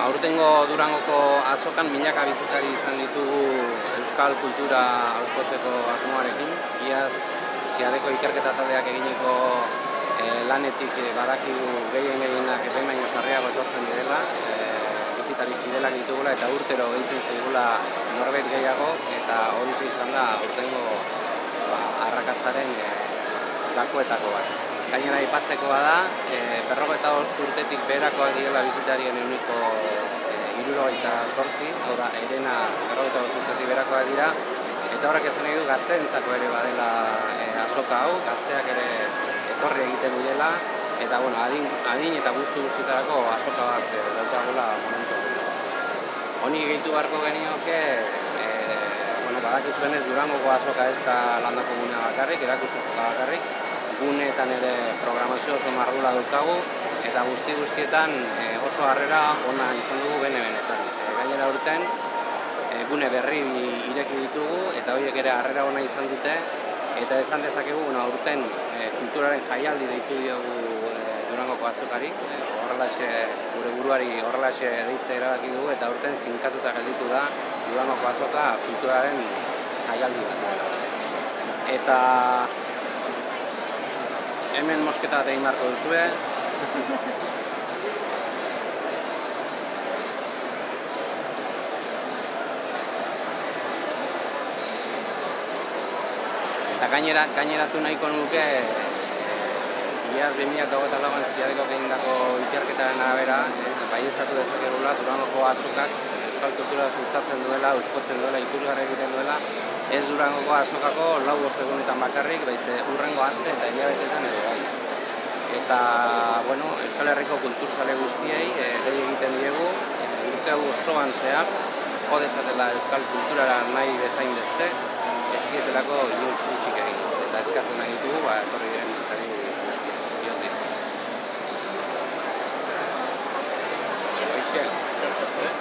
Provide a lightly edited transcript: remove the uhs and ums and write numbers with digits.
Aurtengo Durangoko azokan milaka bisitari izan ditugu euskal kultura auskotzeko asmoarekin. Iaz, Ziadeko ikerketa taldeak eginiko lanetik badakigu gehienak behin baino sarriago etortzen direla, bisitari fidelak ditugula eta urtero gehitzen zaigula norbait gehiago, eta hori izan da aurtengo arrakastaren gakoetako bat. Gainera aipatzekoa da, 55 urtetik beherakoak direla bisitarien ehuneko 78, hau da, herena 55 urtetik beherakoak dira, eta horrek esan nahi du gazteentzako ere badela azoka hau, gazteak ere etorri egiten direla, eta adin eta guztietarako azoka bat daukagula momentu. Honi gehitu beharko genioke, badakizuenez Durangoko azoka ez da landako gunea bakarrik, erakuste azoka bakarrik, guneetan ere programazio oso mardula daukagu, eta guztietan oso harrera ona izan dugu benetan. Gainera urten, gune berri ireki ditugu, eta horiek ere harrera ona izan dute, eta esan dezakegu urten kulturaren jaialdi deitu diogu Durangoko azokari, gure buruari horrelaxe deitzea erabaki dugu, eta urten finkatuta gelditu da Durangoko azoka kulturaren jaialdi bat. Eta hemen mosketa bat egin beharko duzue. Eta gaineratu nahiko nuke, iaz 2024an Ziadeko egindako ikerketaren arabera, baieztatu dezakegula Durangoko azokak euskal kultura sustatzen duela, euskotzen duela, ikusgarri egiten duela, ez Durangoko azokako 4-5 egunetan bakarrik, baize hurrengo aste eta hilabetetan ere bai. Eta, Euskal Herriko kulturzale guztiei dei egiten diegu, urte hau osoan zehar, jo dezatela euskal kulturara nahi bezain beste, ez dietelako inoiz hutsik egin. Eta eskatu nahi ditugu, etorri diren bisitari guztiak.